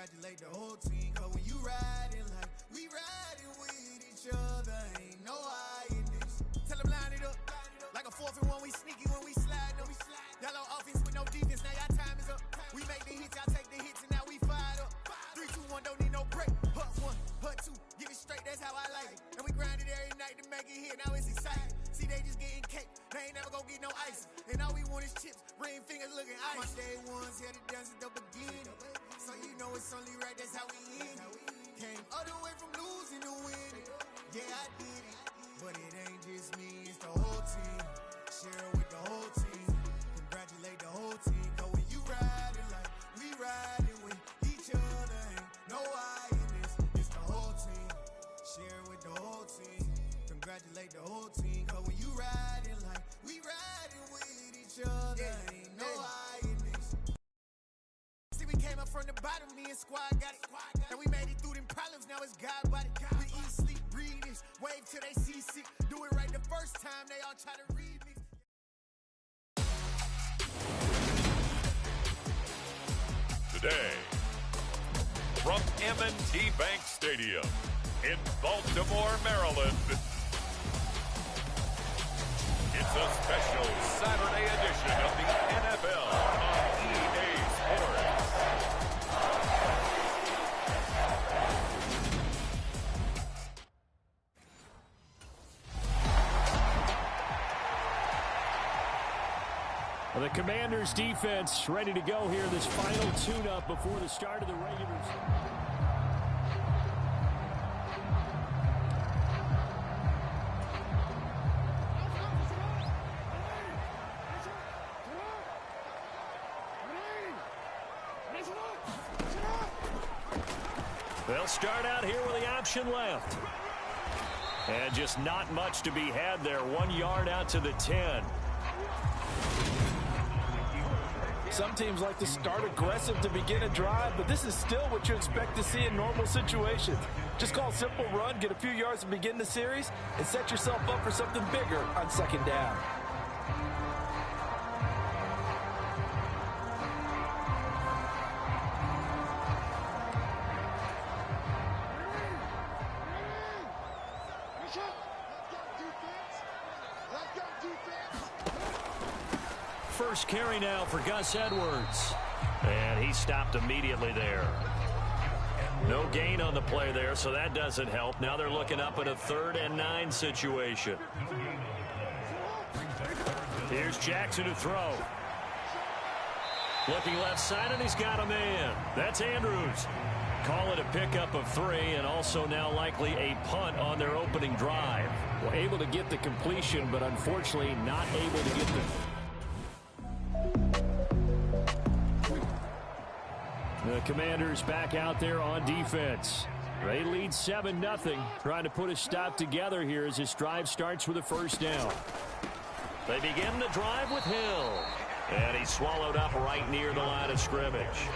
Congratulate the whole team, cause when you riding like we riding with each other, ain't no hiding this. Tell them line it up, like a 4th and 1, we sneaky when we slide. Y'all on offense with no defense, now y'all time is up. We make the hits, y'all take the hits, and now we fired up. 3, 2, 1, don't need no break. Hut 1, hut 2, give it straight, that's how I like it. And we grind it every night to make it here, now it's exciting. See, they just getting cake, they ain't never gonna get no ice. And all we want is chips, ring fingers looking ice. My day ones here to dance at the beginning, so you know it's only right, that's how we end it. Came all the way from losing to winning, yeah I did it. But it ain't just me, it's the whole team. Share with the whole team. Congratulate the whole team, cause when you riding like we riding with each other, ain't no I in this, it's the whole team. Share with the whole team. Congratulate the whole team, cause when you riding like we riding with each other, ain't no I in this. See, we came up from the bottom, me and squad got it. And we made it through them problems, now it's God body. We eat, sleep, breathe this, wave till they see sick. Do it right the first time, they all try to read me. Today, from M&T Bank Stadium in Baltimore, Maryland, it's a special Saturday edition of the NFL on EA Sports. Well, the Commanders' defense ready to go here in this final tune-up before the start of the regular season. They'll start out here with the option left. And just not much to be had there. 1 yard out to the 10. Some teams like to start aggressive to begin a drive, but this is still what you expect to see in normal situations. Just call a simple run, get a few yards to begin the series, and set yourself up for something bigger on 2nd down. First carry now for Gus Edwards. And he stopped immediately there. No gain on the play there, so that doesn't help. Now they're looking up at a 3rd and 9 situation. Here's Jackson to throw. Looking left side, and he's got a man. That's Andrews. Call it a pickup of 3, and also now likely a punt on their opening drive. Well, able to get the completion, but unfortunately not able to get the... The Commanders back out there on defense. They lead 7-0. Trying to put a stop together here as this drive starts with a 1st down. They begin the drive with Hill. And he's swallowed up right near the line of scrimmage.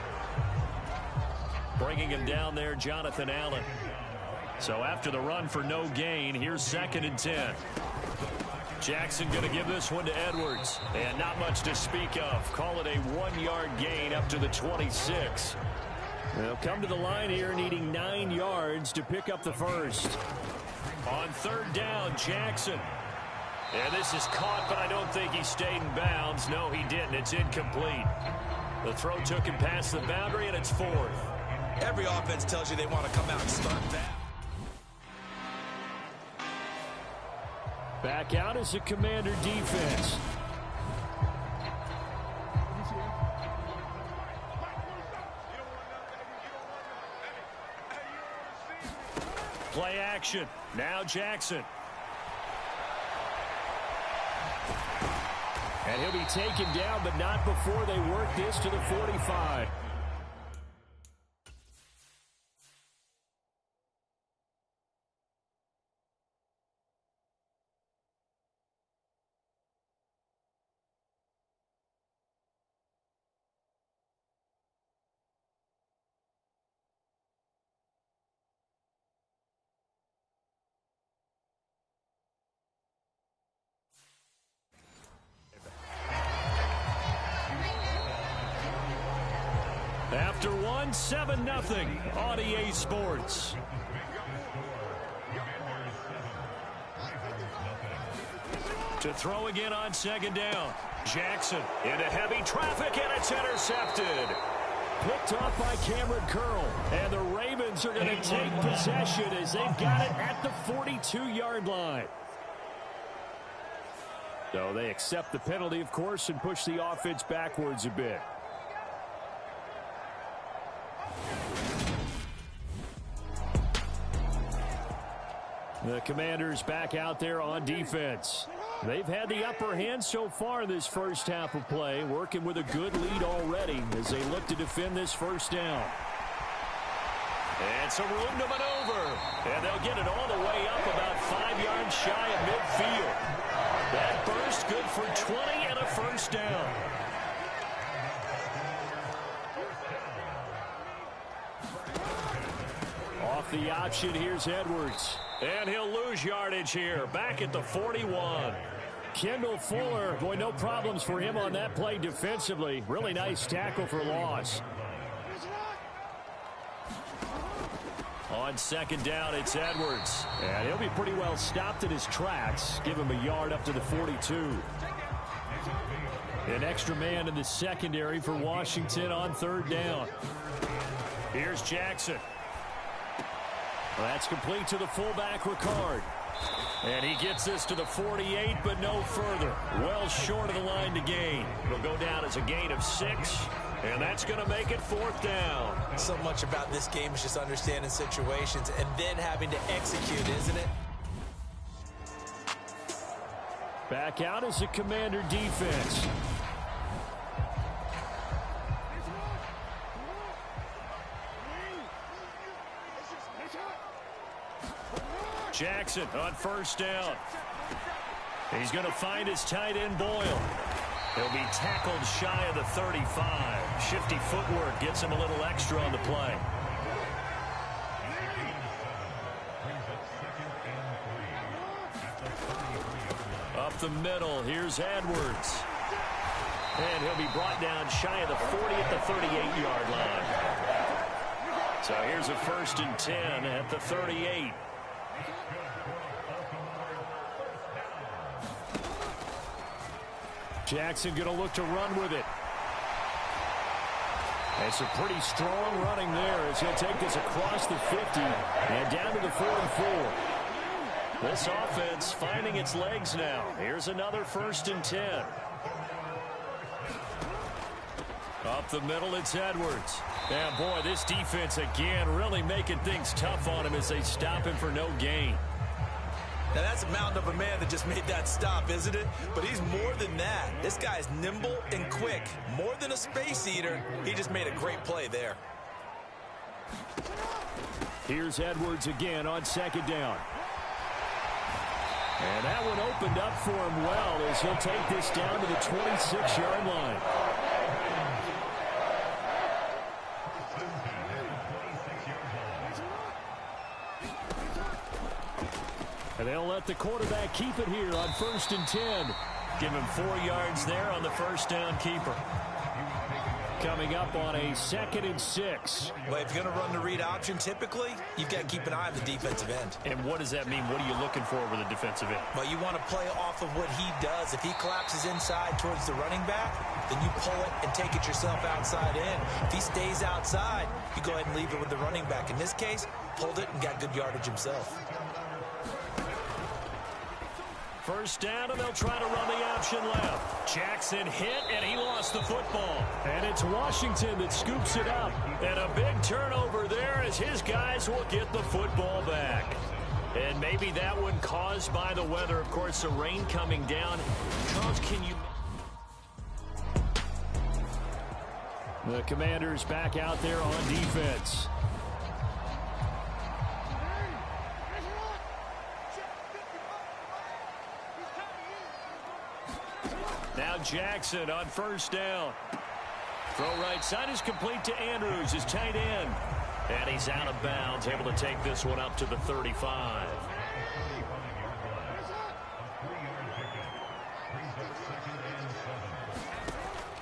Bringing him down there, Jonathan Allen. So after the run for no gain, here's 2nd and 10. Jackson going to give this one to Edwards. And not much to speak of. Call it a 1-yard gain up to the 26. They'll come to the line here needing 9 yards to pick up the first. On 3rd down, Jackson. And this is caught, but I don't think he stayed in bounds. No, he didn't. It's incomplete. The throw took him past the boundary, and it's 4th. Every offense tells you they want to come out and start that. Back out as a Commander defense. Play action. Now Jackson. And he'll be taken down, but not before they work this to the 45. after one, 7-0 on EA Sports. To throw again on second down. Jackson into heavy traffic, and it's intercepted. Picked off by Cameron Curl. And the Ravens are going to take possession as they've got it at the 42-yard line. So they accept the penalty, of course, and push the offense backwards a bit. The Commanders back out there on defense. They've had the upper hand so far in this first half of play, working with a good lead already as they look to defend this first down. And some room to maneuver. And they'll get it all the way up about 5 yards shy of midfield. That burst good for 20 and a first down. Off the option, here's Edwards. And he'll lose yardage here, back at the 41. Kendall Fuller, boy, no problems for him on that play defensively. Really nice tackle for loss. On second down, it's Edwards. And he'll be pretty well stopped in his tracks. Give him a yard up to the 42. An extra man in the secondary for Washington on third down. Here's Jackson. That's complete to the fullback, Ricard. And he gets this to the 48, but no further. Well short of the line to gain. It'll go down as a gain of 6, and that's going to make it fourth down. So much about this game is just understanding situations and then having to execute, isn't it? Back out as the Commander defense. Jackson on first down. He's going to find his tight end, Boyle. He'll be tackled shy of the 35. Shifty footwork gets him a little extra on the play. Up the middle, here's Edwards. And he'll be brought down shy of the 40 at the 38-yard line. So here's a 1st and 10 at the 38. Jackson going to look to run with it. And some pretty strong running there as he'll take this across the 50 and down to the 44. This offense finding its legs now. Here's another 1st and 10. Up the middle, it's Edwards. And boy, this defense again really making things tough on him as they stop him for no gain. Now, that's a mountain of a man that just made that stop, isn't it? But he's more than that. This guy's nimble and quick. More than a space eater. He just made a great play there. Here's Edwards again on second down. And that one opened up for him well as he'll take this down to the 26-yard line. And they'll let the quarterback keep it here on 1st and 10. Give him 4 yards there on the first down keeper. Coming up on a 2nd and 6. Well, if you're going to run the read option, typically, you've got to keep an eye on the defensive end. And what does that mean? What are you looking for with the defensive end? Well, you want to play off of what he does. If he collapses inside towards the running back, then you pull it and take it yourself outside in. If he stays outside, you go ahead and leave it with the running back. In this case, pulled it and got good yardage himself. First down, and they'll try to run the option left. Jackson hit, and he lost the football. And it's Washington that scoops it up. And a big turnover there as his guys will get the football back. And maybe that one caused by the weather. Of course, the rain coming down. Charles, can you... The Commanders back out there on defense. Now Jackson on first down. Throw right side is complete to Andrews, his tight end. And he's out of bounds, able to take this one up to the 35.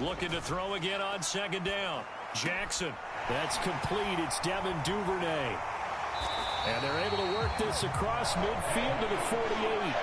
Looking to throw again on second down. Jackson That's complete. It's Devin Duvernay. And they're able to work this across midfield to the 48.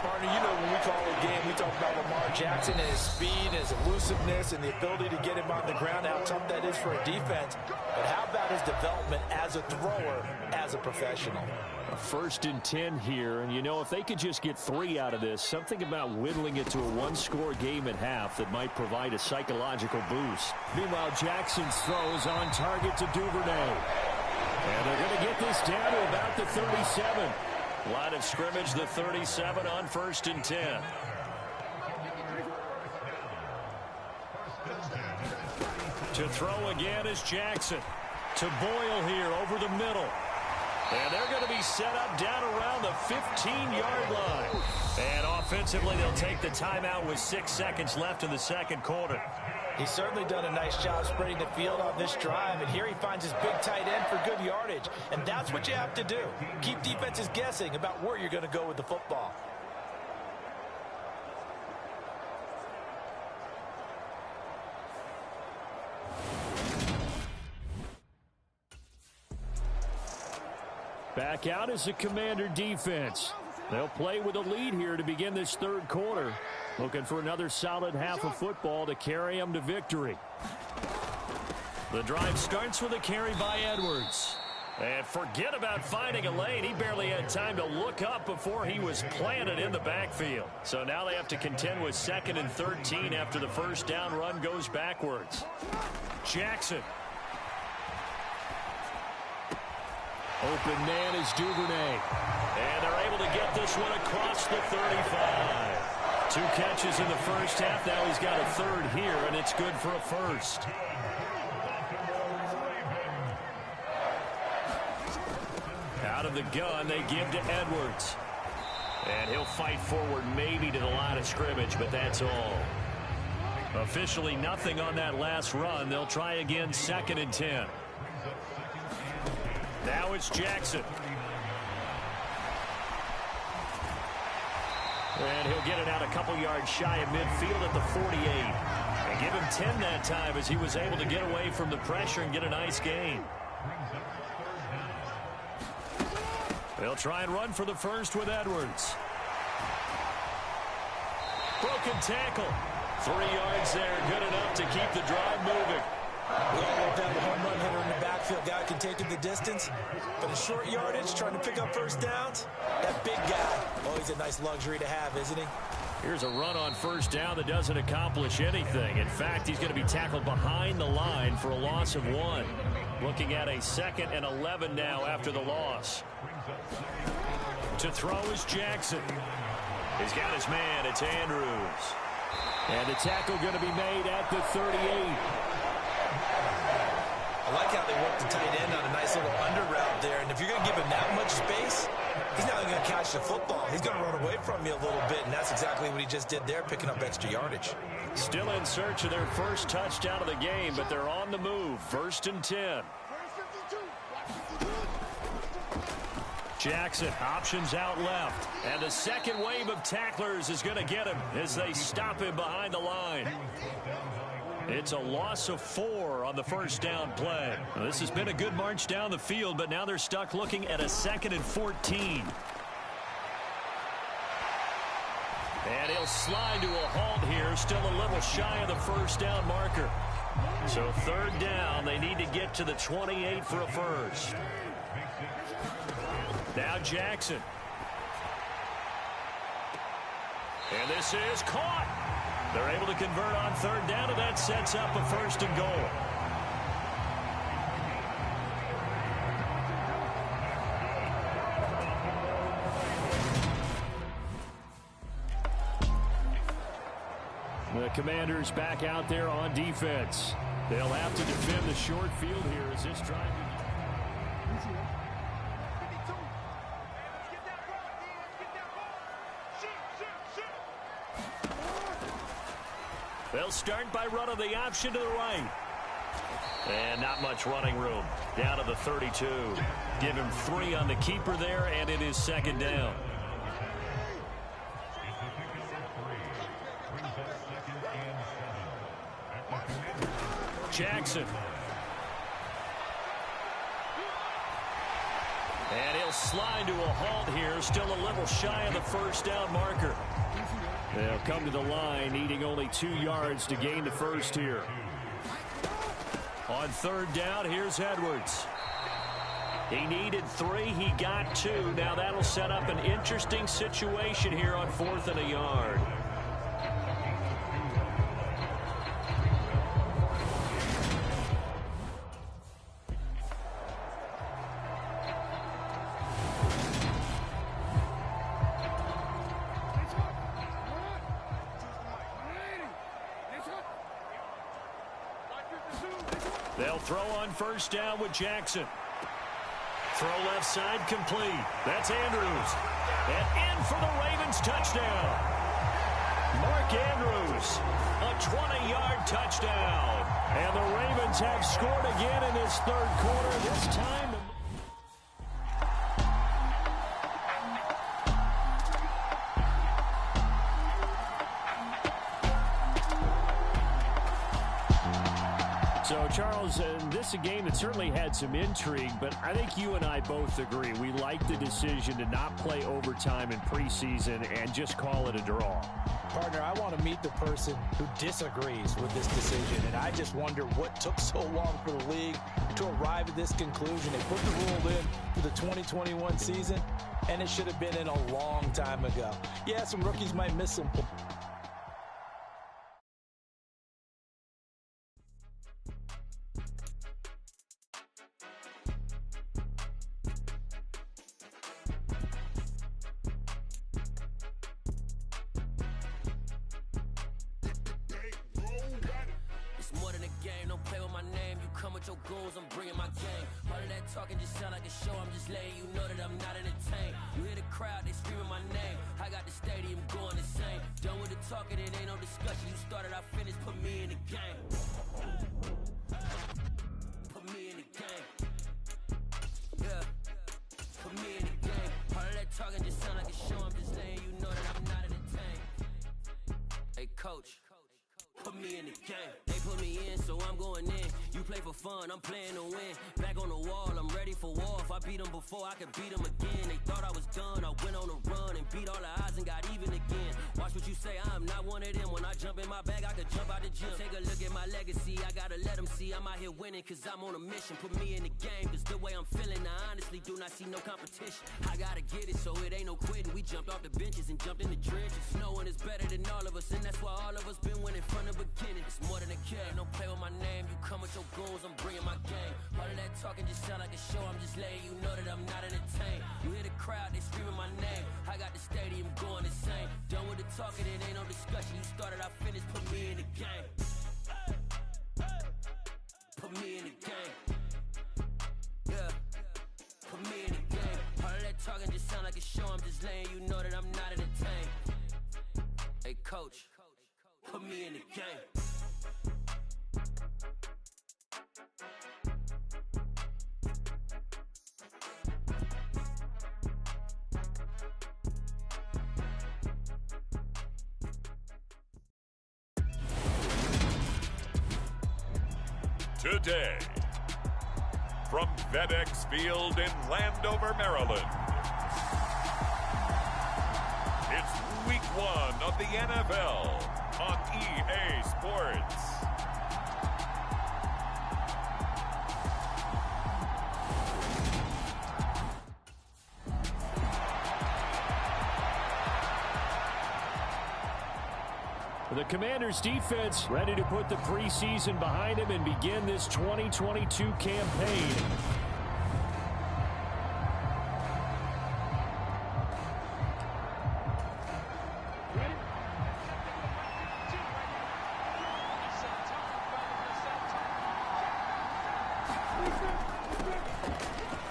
Partner, you know when we call a game, we talk about Lamar Jackson and his speed, his elusiveness, and the ability to get him on the ground, how tough that is for a defense. But how about his development as a thrower, as a professional? A 1st and 10 here, and you know, if they could just get 3 out of this, something about whittling it to a one-score game at half that might provide a psychological boost. Meanwhile, Jackson's throw is on target to Duvernay. And they're going to get this down to about the 37. Line of scrimmage, the 37 on 1st and 10. To throw again is Jackson. To Boyle here over the middle. And they're going to be set up down around the 15-yard line. And offensively, they'll take the timeout with 6 seconds left in the second quarter. He's certainly done a nice job spreading the field on this drive, and here he finds his big tight end for good yardage. And that's what you have to do. Keep defenses guessing about where you're going to go with the football. Back out is the Commander defense. They'll play with a lead here to begin this third quarter. Looking for another solid half of football to carry them to victory. The drive starts with a carry by Edwards. And forget about finding a lane. He barely had time to look up before he was planted in the backfield. So now they have to contend with 2nd and 13 after the first down run goes backwards. Jackson. Open man is Duvernay. And they're able to get this one across the 35. 2 catches in the first half. Now he's got a 3rd here, and it's good for a 1st. Out of the gun, they give to Edwards. And he'll fight forward maybe to the line of scrimmage, but that's all. Officially nothing on that last run. They'll try again 2nd and 10. Now it's Jackson. And he'll get it out a couple yards shy of midfield at the 48. And give him 10 that time as he was able to get away from the pressure and get a nice gain. They'll try and run for the 1st with Edwards. Broken tackle. 3 yards there, good enough to keep the drive moving. We all want to have a home run hitter in the backfield. Guy can take it the distance. But in short yardage, trying to pick up first downs, that big guy, always a nice luxury to have, isn't he? Here's a run on first down that doesn't accomplish anything. In fact, he's going to be tackled behind the line for a loss of 1. Looking at a 2nd and 11 now after the loss. To throw is Jackson. He's got his man. It's Andrews. And the tackle going to be made at the 38. I like how they work the tight end on a nice little under route there. And if you're going to give him that much space, he's not going to catch the football. He's going to run away from you a little bit, and that's exactly what he just did there, picking up extra yardage. Still in search of their first touchdown of the game, but they're on the move. 1st and 10. Jackson options out left. And the second wave of tacklers is going to get him as they stop him behind the line. It's a loss of 4 on the first down play. Well, this has been a good march down the field, but now they're stuck looking at a 2nd and 14. And he'll slide to a halt here, still a little shy of the first down marker. So 3rd down, they need to get to the 28 for a 1st. Now Jackson. And this is caught. They're able to convert on 3rd down, and that sets up a 1st and goal. The Commanders back out there on defense. They'll have to defend the short field here as this drive begins. They'll start by running the option to the right. And not much running room. Down to the 32. Give him 3 on the keeper there, and it is 2nd down. Jackson. they'll slide to a halt here, still a little shy of the first down marker. They'll come to the line, needing only 2 yards to gain the first here. On third down, here's Edwards. He needed 3, he got 2. Now that'll set up an interesting situation here on 4th and a yard. They'll throw on first down with Jackson. Throw left side complete. That's Andrews. And in for the Ravens touchdown. Mark Andrews, a 20-yard touchdown. And the Ravens have scored again in this third quarter. This time... So, Charles, this is a game that certainly had some intrigue, but I think you and I both agree. We like the decision to not play overtime in preseason and just call it a draw. Partner, I want to meet the person who disagrees with this decision, and I just wonder what took so long for the league to arrive at this conclusion. They put the rule in for the 2021 season, and it should have been in a long time ago. Yeah, some rookies might miss some. Your goals, I'm bringing my game. All of that talking just sound like a show. I'm just letting you know that I'm not entertained. You hear the crowd, they screaming my name. I got the stadium going insane. Done with the talking, it ain't no discussion. You started, I finished, put me in the game. Put me in the game. Yeah. Put me in the game. All of that talking just sound like a show. I'm just letting you know that I'm not entertained. Hey, coach. Put me in the game. They put me in, so I'm going in. You play for fun, I'm playing to win. Back on the wall, I'm ready for war. If I beat them before, I could beat them again. They thought I was done, I went on a run and beat all the odds and got even again. Watch what you say, I'm not one of them. When I jump in my bag, I could jump out the gym. Take a look at my legacy, I gotta let them see I'm out here winning, cause I'm on a mission. Put me in the game, cause the way I'm feeling, I honestly do not see no competition. I gotta get it, so it ain't no quitting. We jumped off the benches and jumped in the trenches. No one is better than all of us, and that's why all of us been winning from the beginning. It's more than a game, don't play with my name. You come with your goons, I'm bringing my game. All of that talking just sound like a show. I'm just letting you know that I'm not entertained. You hear the crowd, they screaming my name. I got the stadium going insane. Done with the talking, it ain't no discussion. You started, I finished, put me in the game. Put me in the game. Yeah. Put me in the game. All of that talking just sound like a show. I'm just letting you know that I'm not entertained. Hey, coach. Put me in the game. Today, from FedEx Field in Landover, Maryland, it's Week 1 of the NFL on EA Sports. The Commanders' defense ready to put the preseason behind him and begin this 2022 campaign.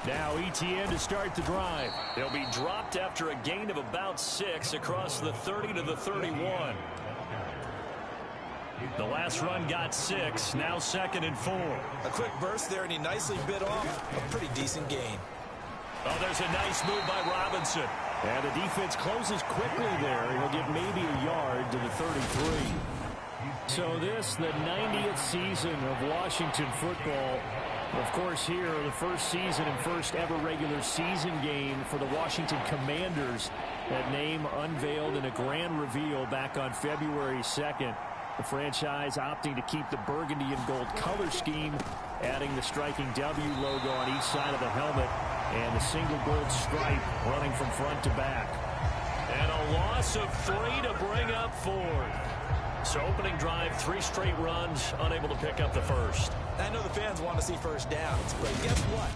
Now ETN to start the drive. They'll be dropped after a gain of about 6 across the 30 to the 31. The last run got 6, now 2nd and 4. A quick burst there, and he nicely bit off a pretty decent gain. Oh, there's a nice move by Robinson. And the defense closes quickly there. He'll get maybe a yard to the 33. So this, the 90th season of Washington football, Of course, here, the first season and first ever regular season game for the Washington Commanders. That name unveiled in a grand reveal back on February 2nd. The franchise opting to keep the burgundy and gold color scheme, adding the striking W logo on each side of the helmet and the single gold stripe running from front to back. And a loss of 3 to bring up 4. So opening drive, 3 straight runs, unable to pick up the first. I know the fans want to see first downs, but guess what?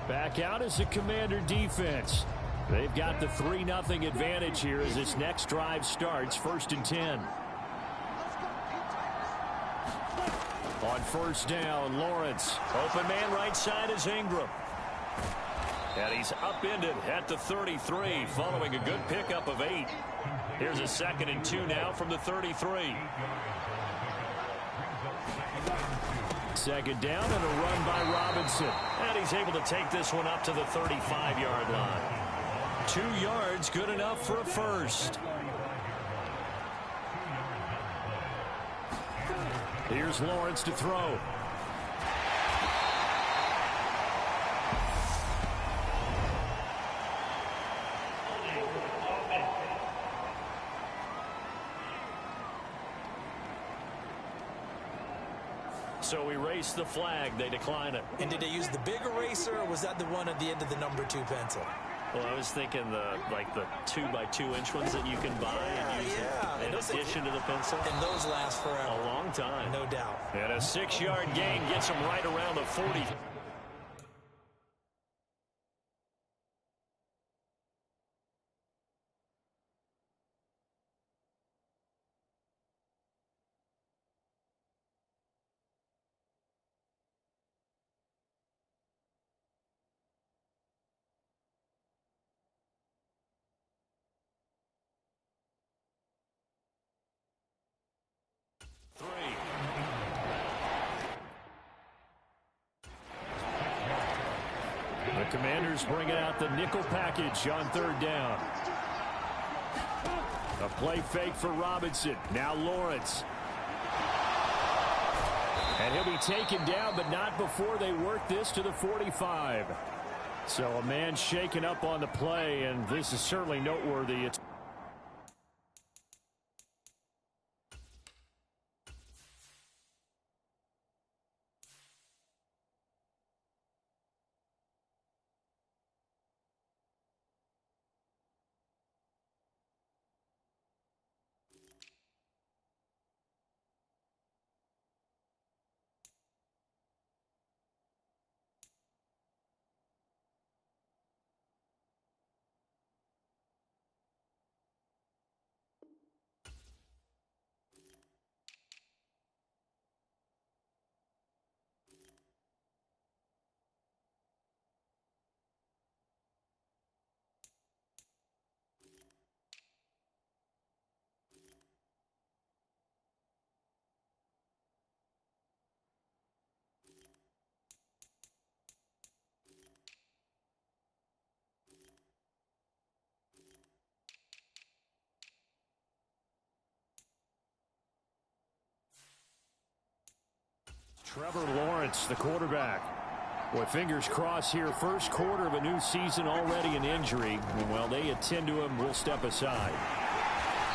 Back out as the Commander defense. They've got the 3-0 advantage here as this next drive starts. 1st and 10. On 1st down, Lawrence. Open man right side is Ingram. And he's upended at the 33 following a good pickup of 8. Here's a 2nd and 2 now from the 33. 2nd down and a run by Robinson. And he's able to take this one up to the 35-yard line. 2 yards, good enough for a first. Here's Lawrence to throw. So we race the flag. They decline it. And did they use the big eraser, or was that the one at the end of the number 2 pencil? Well, I was thinking the 2x2-inch ones that you can buy and use in addition to the pencil. And those last forever. A long time. No doubt. And a 6-yard gain gets him right around the 40. The Commanders bringing out the nickel package on 3rd down. A play fake for Robinson. Now Lawrence. And he'll be taken down, but not before they work this to the 45. So a man shaken up on the play, and this is certainly noteworthy. It's Trevor Lawrence, the quarterback. Boy, fingers crossed here. First quarter of a new season, already an injury. And while they attend to him, we'll step aside.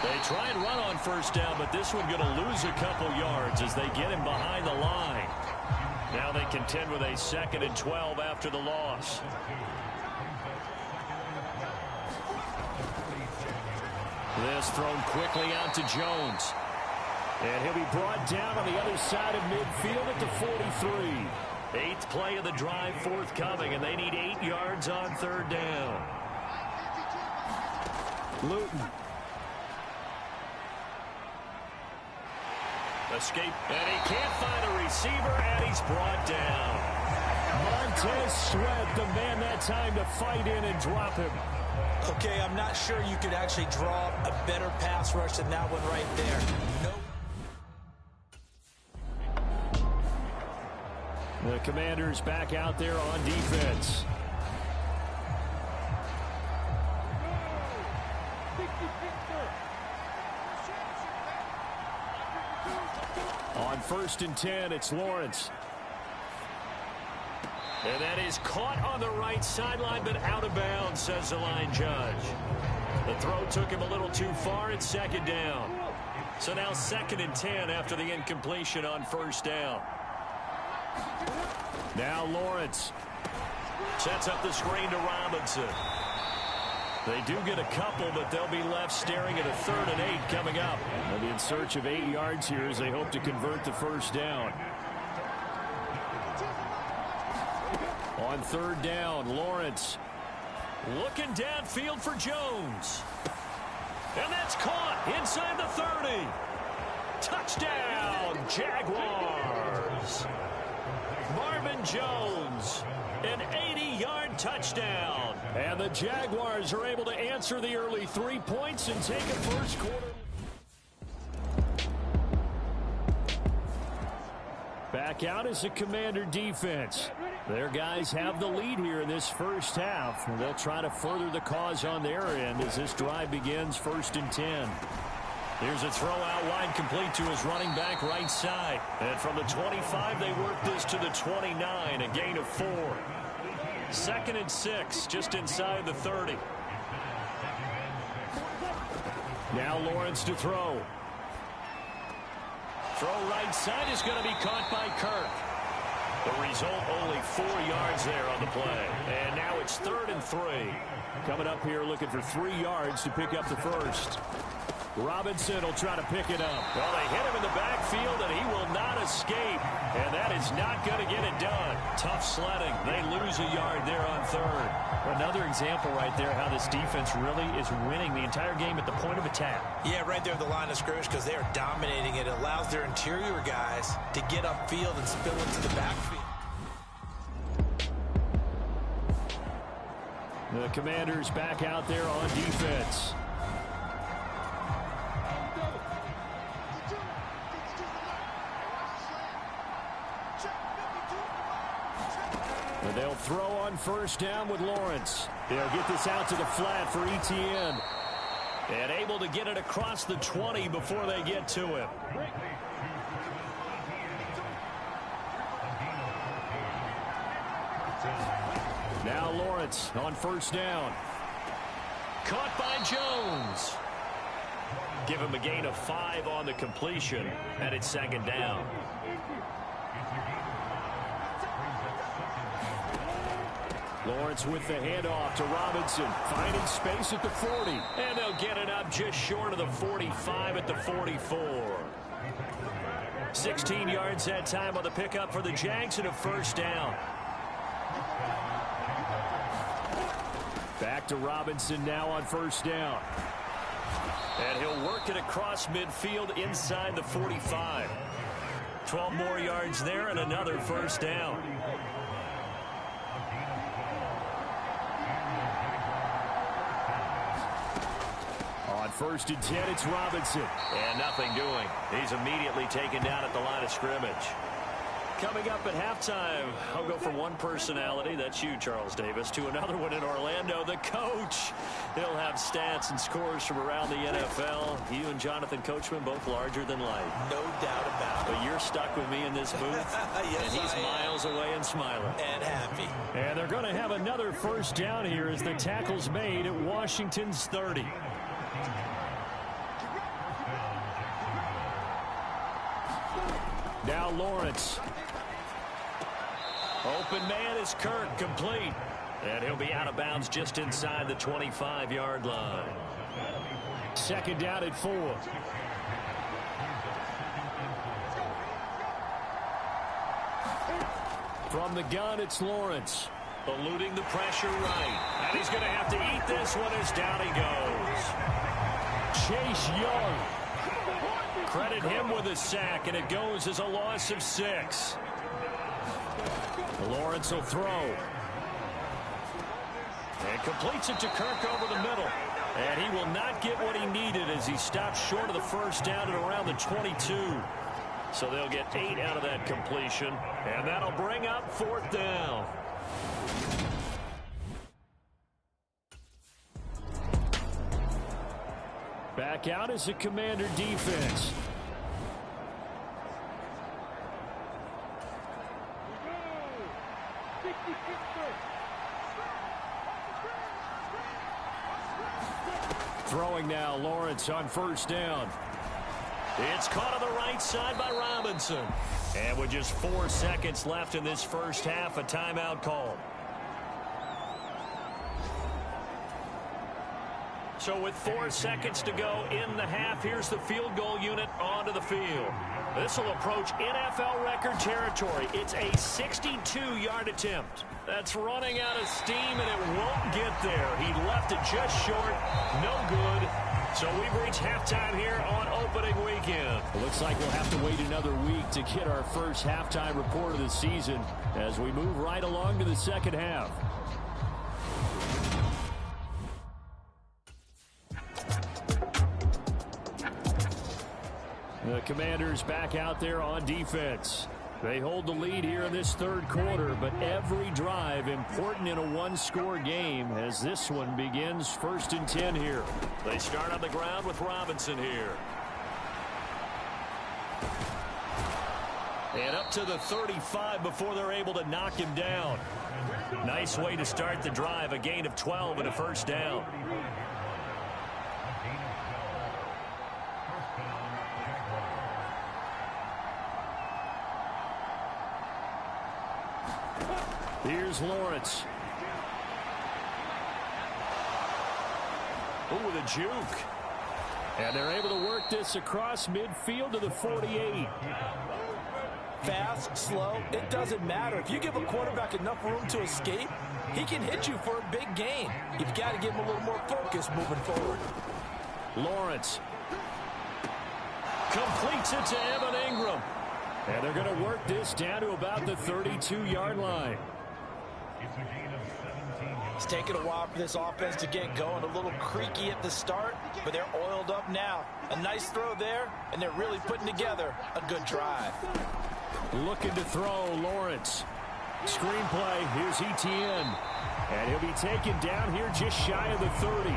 They try and run on 1st down, but this one going to lose a couple yards as they get him behind the line. Now they contend with a 2nd and 12 after the loss. This thrown quickly out to Jones. And he'll be brought down on the other side of midfield at the 43. 8th play of the drive forthcoming, and they need 8 yards on 3rd down. Luton. Escape, and he can't find a receiver, and he's brought down. Montez Sweat, the man that time to fight in and drop him. Okay, I'm not sure you could actually draw a better pass rush than that one right there. The Commanders back out there on defense. On 1st and 10, it's Lawrence. And that is caught on the right sideline, but out of bounds, says the line judge. The throw took him a little too far. It's 2nd down. So now 2nd and 10 after the incompletion on 1st down. Now Lawrence sets up the screen to Robinson. They do get a couple, but they'll be left staring at a 3rd and 8 coming up. They'll be in search of 8 yards here as they hope to convert the 1st down. On third down, Lawrence looking downfield for Jones. And that's caught inside the 30. Touchdown, Jaguars. Marvin Jones, an 80-yard touchdown. And the Jaguars are able to answer the early 3 points and take a first quarter. Back out is the Commander defense. Their guys have the lead here in this first half. They'll try to further the cause on their end as this drive begins, 1st and 10. Here's a throw out wide, complete to his running back right side. And from the 25, they work this to the 29, a gain of 4. 2nd and 6, just inside the 30. Now Lawrence to throw. Throw right side is going to be caught by Kirk. The result, only 4 yards there on the play. And now it's 3rd and 3. Coming up here looking for 3 yards to pick up the first. Robinson will try to pick it up. Well, they hit him in the backfield, and he will not escape. And that is not going to get it done. Tough sledding. They lose a yard there on 3rd. Another example right there how this defense really is winning the entire game at the point of attack. Yeah, right there at the line of scrimmage because they are dominating it. It allows their interior guys to get upfield and spill into the backfield. The Commanders back out there on defense. And they'll throw on 1st down with Lawrence. They'll get this out to the flat for Etienne. And able to get it across the 20 before they get to him. Now Lawrence on 1st down. Caught by Jones. Give him a gain of 5 on the completion. And it's 2nd down. Lawrence with the handoff to Robinson. Finding space at the 40. And they'll get it up just short of the 45 at the 44. 16 yards that time on the pickup for the Jags and a 1st down. Back to Robinson now on 1st down. And he'll work it across midfield inside the 45. 12 more yards there and another 1st down. On 1st and 10, it's Robinson. And nothing doing. He's immediately taken down at the line of scrimmage. Coming up at halftime, I'll go from one personality, that's you, Charles Davis, to another one in Orlando, the coach. He'll have stats and scores from around the NFL. You and Jonathan Coachman, both larger than life. No doubt about it. But you're stuck with me in this booth, yes, and he's miles away and smiling. And happy. And they're going to have another 1st down here as the tackle's made at Washington's 30. Now Lawrence. Open man is Kirk, complete. And he'll be out of bounds just inside the 25-yard line. 2nd down at 4. From the gun, it's Lawrence. Eluding the pressure right. And he's going to have to eat this one as down he goes. Chase Young. Credit him with a sack, and it goes as a loss of 6. Lawrence will throw. And completes it to Kirk over the middle. And he will not get what he needed as he stopped short of the 1st down at around the 22. So they'll get 8 out of that completion. And that'll bring up 4th down. Back out is the Commander defense. Throwing now, Lawrence on 1st down. It's caught on the right side by Robinson. And with just 4 seconds left in this first half, a timeout call. So with 4 seconds to go in the half, here's the field goal unit onto the field. This will approach NFL record territory. It's a 62-yard attempt. That's running out of steam, and it won't get there. He left it just short. No good. So we've reached halftime here on opening weekend. It looks like we'll have to wait another week to get our first halftime report of the season as we move right along to the second half. The Commanders back out there on defense. They hold the lead here in this third quarter, but every drive important in a one-score game as this one begins 1st and 10 here. They start on the ground with Robinson here. And up to the 35 before they're able to knock him down. Nice way to start the drive, a gain of 12 and a first down. Here's Lawrence. Oh, with a juke. And they're able to work this across midfield to the 48. Fast, slow, it doesn't matter. If you give a quarterback enough room to escape, he can hit you for a big gain. You've got to give him a little more focus moving forward. Lawrence completes it to Evan Ingram. And they're going to work this down to about the 32-yard line. It's taken a while for this offense to get going. A little creaky at the start, but they're oiled up now. A nice throw there, and they're really putting together a good drive. Looking to throw, Lawrence. Screenplay, here's Etienne. And he'll be taken down here just shy of the 30.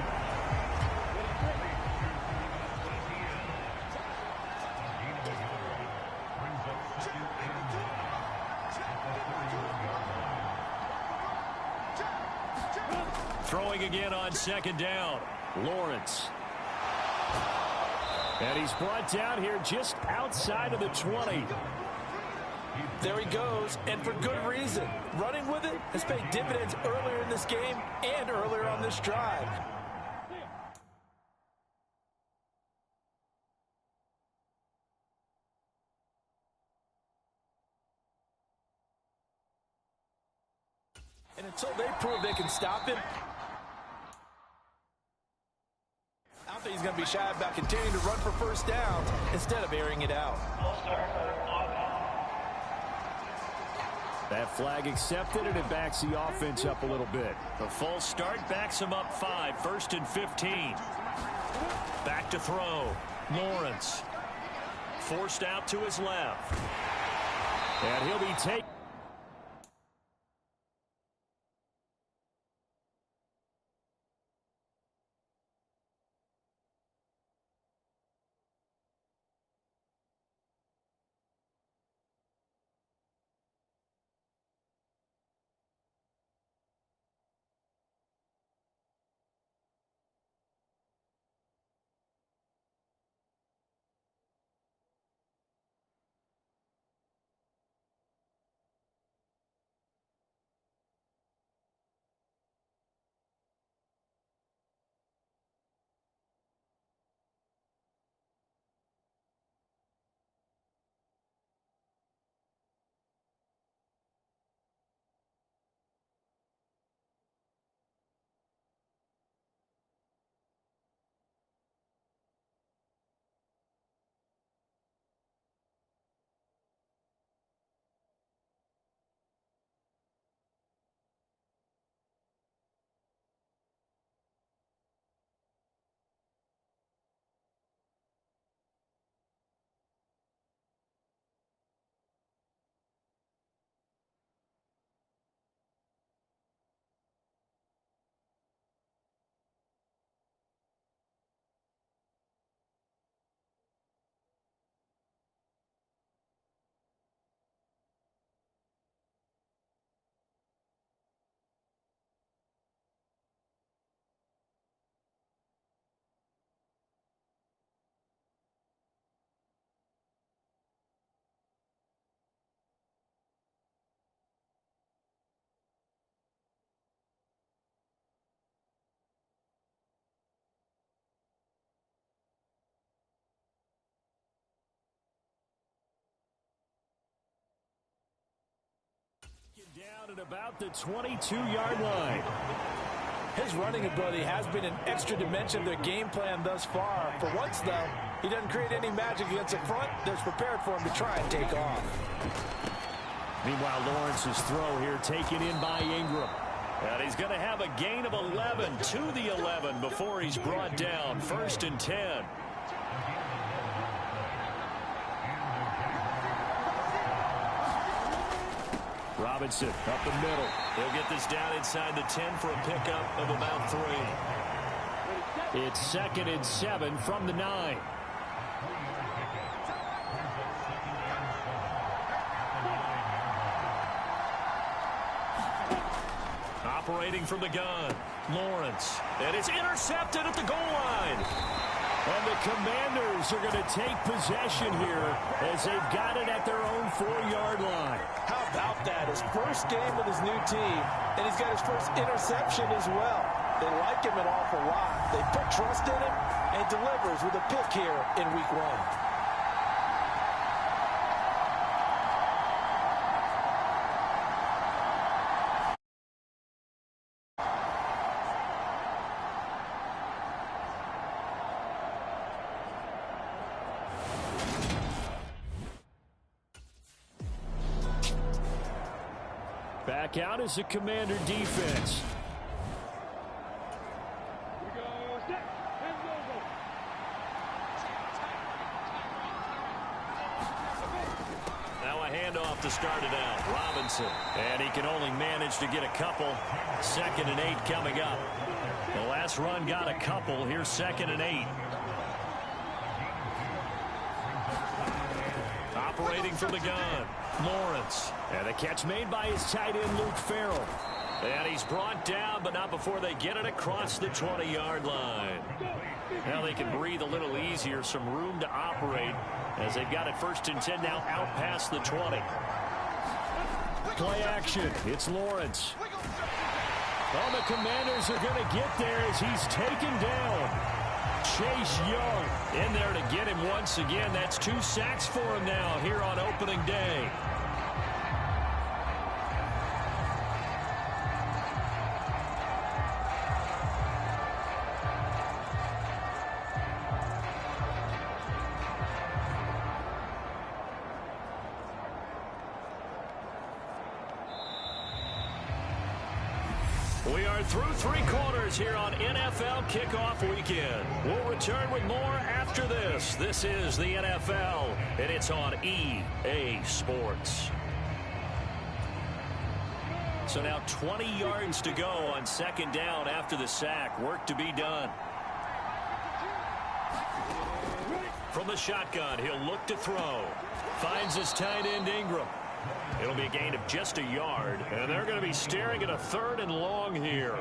Throwing again on second down. Lawrence. And he's brought down here just outside of the 20. There he goes, and for good reason. Running with it has paid dividends earlier in this game and earlier on this drive. And until they prove they can stop him, I don't think he's going to be shy about continuing to run for first downs instead of airing it out. That flag accepted, and it backs the offense up a little bit. The full start backs him up 5, 1st and 15. Back to throw. Lawrence. Forced out to his left. And he'll be taken. down at about the 22-yard line. His running ability has been an extra dimension of their game plan thus far. For once, though, he doesn't create any magic against the front that's prepared for him to try and take off. Meanwhile, Lawrence's throw here taken in by Ingram. And he's going to have a gain of 11 to the 11 before he's brought down. 1st and 10. Robinson up the middle. He'll get this down inside the 10 for a pickup of about 3. It's 2nd and 7 from the 9. Operating from the gun, Lawrence. And it's intercepted at the goal line. And the Commanders are going to take possession here as they've got it at their own 4-yard line. How about that? His first game with his new team, and he's got his first interception as well. They like him an awful lot. They put trust in him, and he delivers with a pick here in week 1. Back out is the Commander defense. Now a handoff to start it out. Robinson. And he can only manage to get a couple. 2nd and 8 coming up. The last run got a couple. Here's 2nd and 8. Operating from the gun, Lawrence. And a catch made by his tight end, Luke Farrell. And he's brought down, but not before they get it across the 20-yard line. Now they can breathe a little easier, some room to operate as they've got it 1st and 10 now out past the 20. Play action. It's Lawrence. Well, the Commanders are going to get there as he's taken down. Chase Young in there to get him once again. That's 2 sacks for him now here on opening day. We are through 3 quarters here on NFL Kickoff Weekend. We'll return with more after this. This is the NFL, and it's on EA Sports. So now 20 yards to go on 2nd down after the sack. Work to be done. From the shotgun, he'll look to throw. Finds his tight end, Ingram. It'll be a gain of just a yard, and they're going to be staring at a 3rd and long here.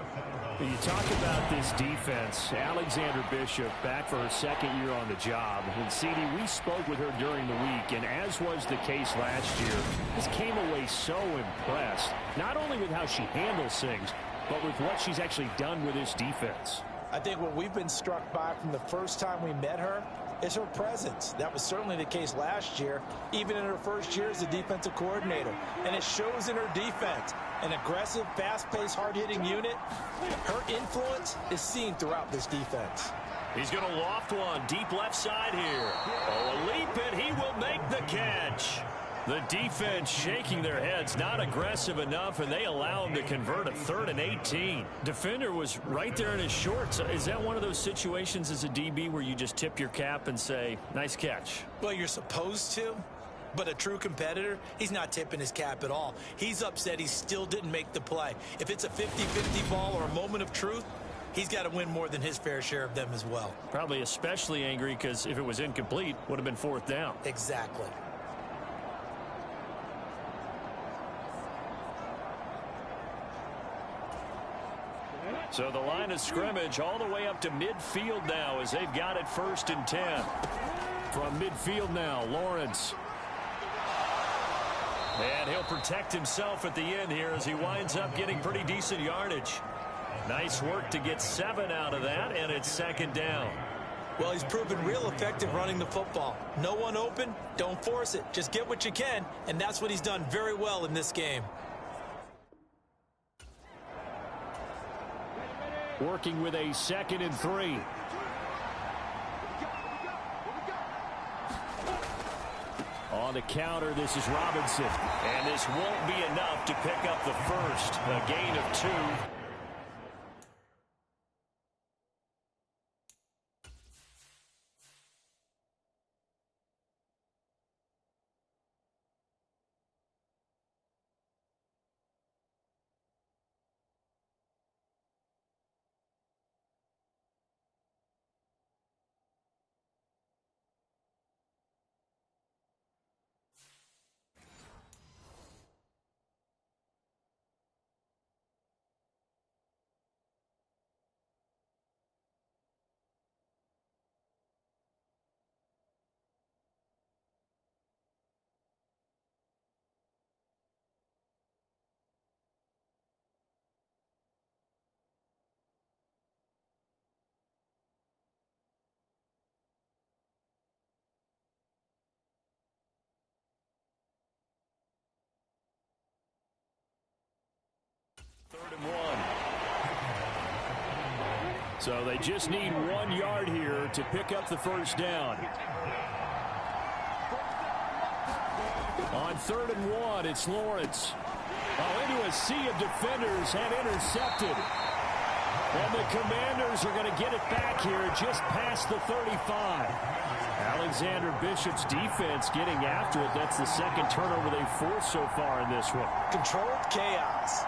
You talk about this defense. Alexander Bishop back for her 2nd year on the job. And, CD, we spoke with her during the week, and as was the case last year, just came away so impressed, not only with how she handles things, but with what she's actually done with this defense. I think what we've been struck by from the first time we met her is her presence. That was certainly the case last year, even in her first year as a defensive coordinator. And it shows in her defense. An aggressive, fast-paced, hard-hitting unit. Her influence is seen throughout this defense. He's going to loft one deep left side here. Oh, a leap, and he will make the catch. The defense shaking their heads, not aggressive enough, and they allow him to convert a 3rd and 18. Defender was right there in his shorts. Is that one of those situations as a DB where you just tip your cap and say, nice catch? Well, you're supposed to, but a true competitor, he's not tipping his cap at all. He's upset he still didn't make the play. If it's a 50-50 ball or a moment of truth, he's got to win more than his fair share of them as well. Probably especially angry because if it was incomplete, would have been 4th down. Exactly. So the line of scrimmage all the way up to midfield now as they've got it 1st and 10. From midfield now, Lawrence. And he'll protect himself at the end here as he winds up getting pretty decent yardage. Nice work to get 7 out of that, and it's 2nd down. Well, he's proven real effective running the football. No one open, don't force it. Just get what you can, and that's what he's done very well in this game. working with a 2nd and 3. On the counter, this is Robinson. And this won't be enough to pick up the first. A gain of 2. Third and 1. So they just need 1 yard here to pick up the first down. On 3rd and 1, it's Lawrence. Into a sea of defenders and intercepted. And the Commanders are going to get it back here just past the 35. Alexander Bishop's defense getting after it. That's the 2nd turnover they've forced so far in this one. Controlled chaos.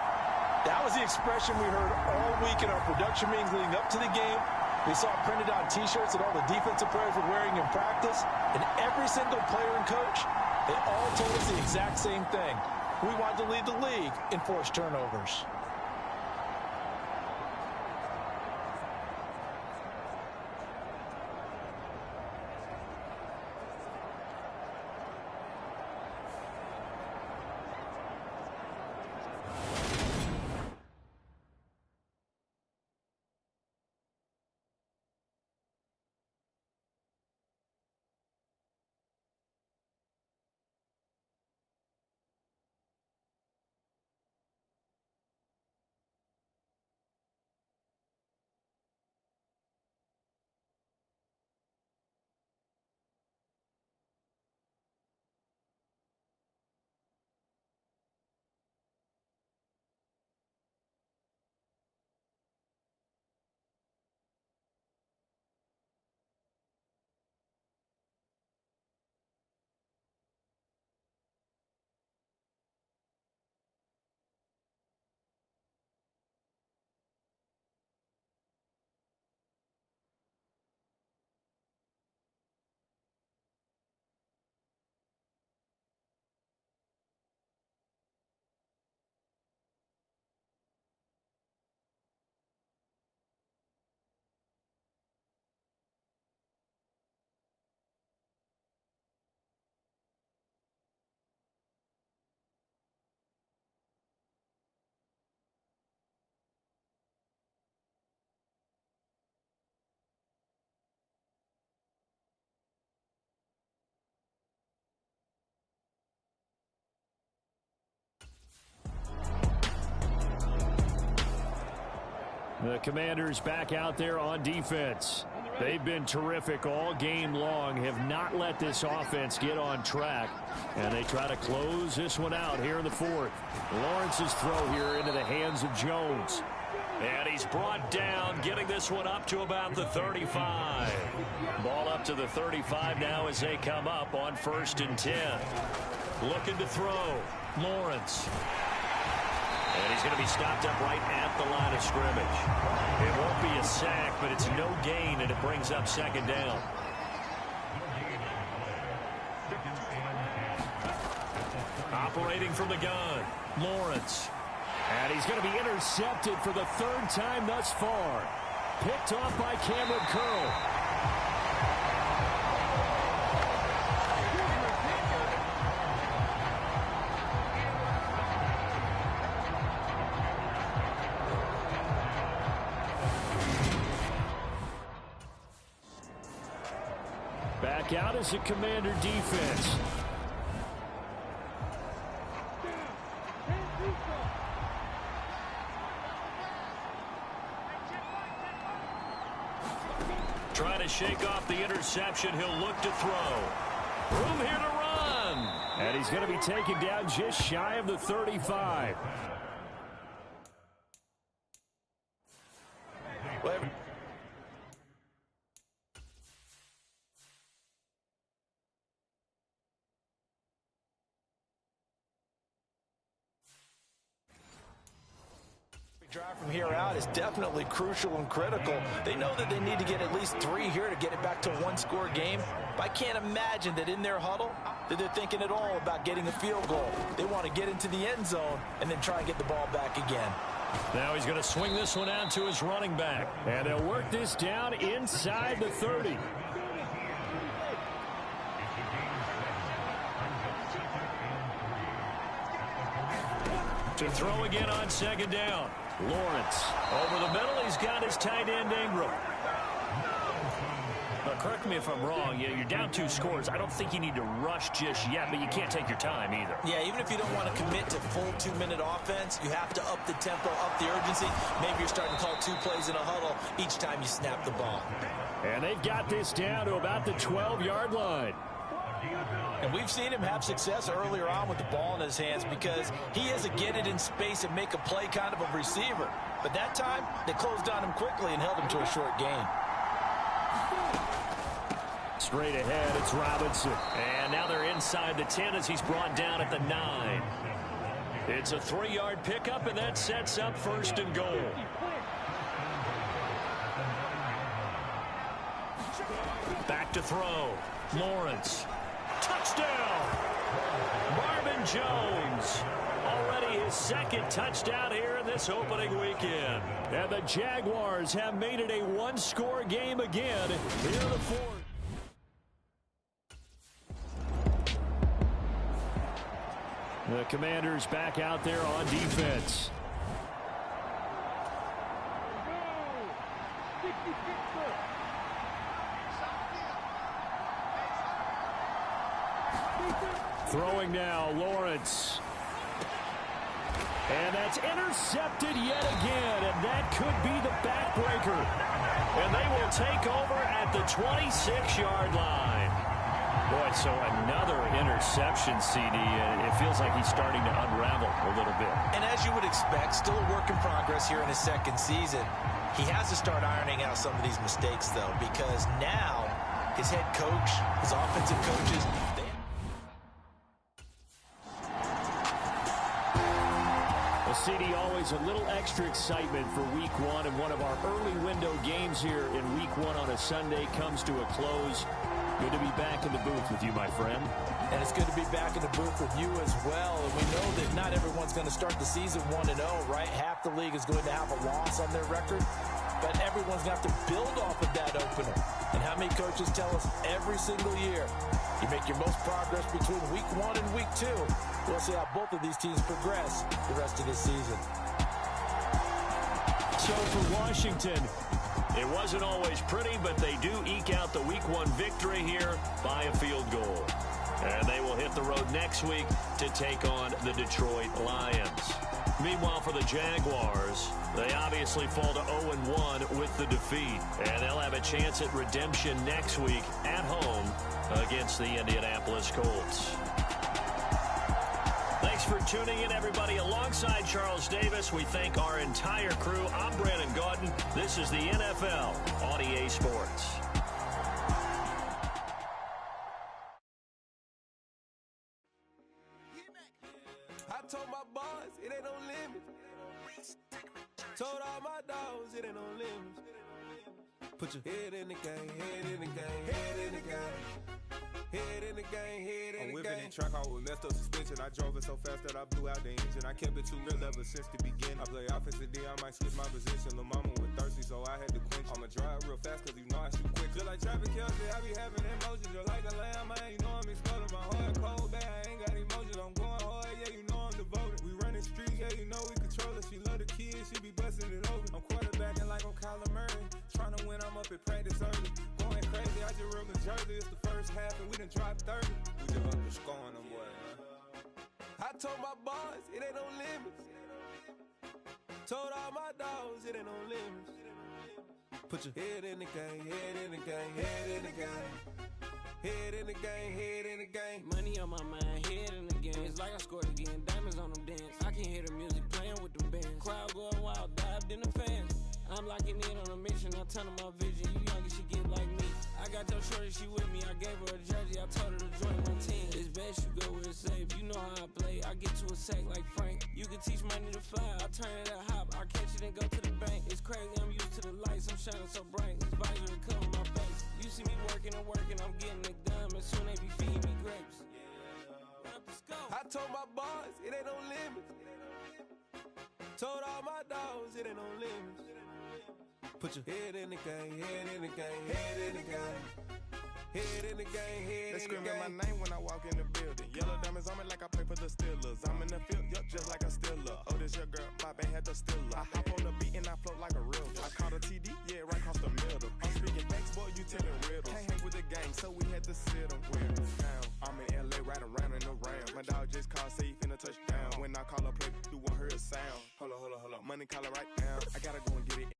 That was the expression we heard all week in our production meetings leading up to the game. We saw printed on T-shirts that all the defensive players were wearing in practice. And every single player and coach, they all told us the exact same thing. We wanted to lead the league in forced turnovers. The Commanders back out there on defense. They've been terrific all game long, have not let this offense get on track, and they try to close this one out here in the 4th. Lawrence's throw here into the hands of Jones. And he's brought down, getting this one up to about the 35. Ball up to the 35 now as they come up on 1st and 10. Looking to throw. Lawrence. And he's going to be stopped up right at the line of scrimmage. It won't be a sack, but it's no gain, and it brings up 2nd down. Operating from the gun, Lawrence. And he's going to be intercepted for the 3rd time thus far. Picked off by Cameron Curl. Back out as a Commander defense. Trying to shake off the interception. He'll look to throw. Room here to run. And he's going to be taken down just shy of the 35. Drive from here out is definitely crucial and critical. They know that they need to get at least 3 here to get it back to a one-score game. But I can't imagine that in their huddle that they're thinking at all about getting a field goal. They want to get into the end zone and then try and get the ball back again. Now he's going to swing this one out to his running back. And they'll work this down inside the 30. To throw again on second down. Lawrence over the middle. He's got his tight end Ingram. Correct me if I'm wrong. You're down 2 scores. I don't think you need to rush just yet, but you can't take your time either. Yeah, even if you don't want to commit to full 2-minute offense, you have to up the tempo, up the urgency. Maybe you're starting to call 2 plays in a huddle each time you snap the ball. And they've got this down to about the 12-yard line. And we've seen him have success earlier on with the ball in his hands because he is a get it in space and make a play kind of a receiver. But that time, they closed on him quickly and held him to a short gain. Straight ahead, it's Robinson. And now they're inside the 10 as he's brought down at the 9. It's a 3-yard pickup, and that sets up 1st and goal. Back to throw. Lawrence. Touchdown! Marvin Jones. Already his 2nd touchdown here in this opening weekend. And the Jaguars have made it a one-score game again here in the 4th. The Commanders back out there on defense. Throwing now, Lawrence. And that's intercepted yet again, and that could be the backbreaker. And they will take over at the 26-yard line. Boy, so another interception, CD, and it feels like he's starting to unravel a little bit. And as you would expect, still a work in progress here in his 2nd season. He has to start ironing out some of these mistakes, though, because now his head coach, his offensive coaches, CD, always a little extra excitement for week 1, and one of our early window games here in week 1 on a Sunday comes to a close. Good to be back in the booth with you, my friend. And it's good to be back in the booth with you as well. And we know that not everyone's going to start the season 1-0, right? Half the league is going to have a loss on their record. But everyone's going to have to build off of that opener. And how many coaches tell us every single year, you make your most progress between week 1 and week 2. We'll see how both of these teams progress the rest of this season. So for Washington, it wasn't always pretty, but they do eke out the week 1 victory here by a field goal. And they will hit the road next week to take on the Detroit Lions. Meanwhile, for the Jaguars, they obviously fall to 0-1 with the defeat. And they'll have a chance at redemption next week at home against the Indianapolis Colts. Thanks for tuning in, everybody. Alongside Charles Davis, we thank our entire crew. I'm Brandon Gaudin. This is the NFL on EA Sports. I told my boys it ain't no limits. Told all my dogs it ain't no limits. Put your head in the game, head in the game, head in the game. Head in the game, head in the game. I'm whipping in track out with messed up suspension. I drove it so fast that I blew out the engine. I kept it too real ever since the beginning. I play offensive D, I might switch my position. Lil' mama was thirsty, so I had to quench. I'ma drive real fast, cause you know I shoot quick. Just like traffic Kelsey, I be having emotions. Just like a lamb, man, you know I'm exploding. My heart cold, bad, I ain't got emotions. I'm going hard, yeah, you know I'm devoted. We running streets, yeah, you know we control it. She love the kids, she be busting it open. I'm quarterbacking like I'm Kyler Murray. Trying to win, I'm up at practice early. Going crazy, I just real New Jersey. It's the first half and we done dropped 30. We just up to scoring them, boy, man. I told my boys it ain't no limits. Told all my dogs it ain't no limits. Put your head in the game, head in the game, head in the game. Head in the game, head in the game. Money on my mind, head in the game. It's like I scored again, diamonds on them dance. I can hear the music playing with them bands. Crowd going wild, dived in the fans. I'm locking in on a mission, I tell her my vision. You young and she get like me. I got your shorty, she with me. I gave her a jersey, I told her to join my team. It's best you go where it's safe. You know how I play. I get to a sack like Frank. You can teach money to fly. I turn it a hop. I catch it and go to the bank. It's crazy, I'm used to the lights. I'm shining so bright. This visor to cover my face. You see me working and working. I'm getting it done. And soon they be feeding me grapes. I told my boys it ain't no limits. Told all my dogs it ain't no limits. Put your head in the game, head in the game, head in the game. Head in the game, head They in the screaming game. my name when I walk in the building. Yellow diamonds on me like I play for the Steelers. I'm in the field, yup, just like a Steeler. Oh, this your girl, my band had the Steeler. I hop on the beat and I float like a real. I caught a TD, yeah, right across the middle. I'm speaking facts, boy, you telling riddles. Can't hang with the gang, so we had to sit them where it's down. I'm in LA, riding around in the round. My dog just called, say he finna touch down. When I call a play, you won't hear a sound. Hold on, money calling right now. I gotta go and get it.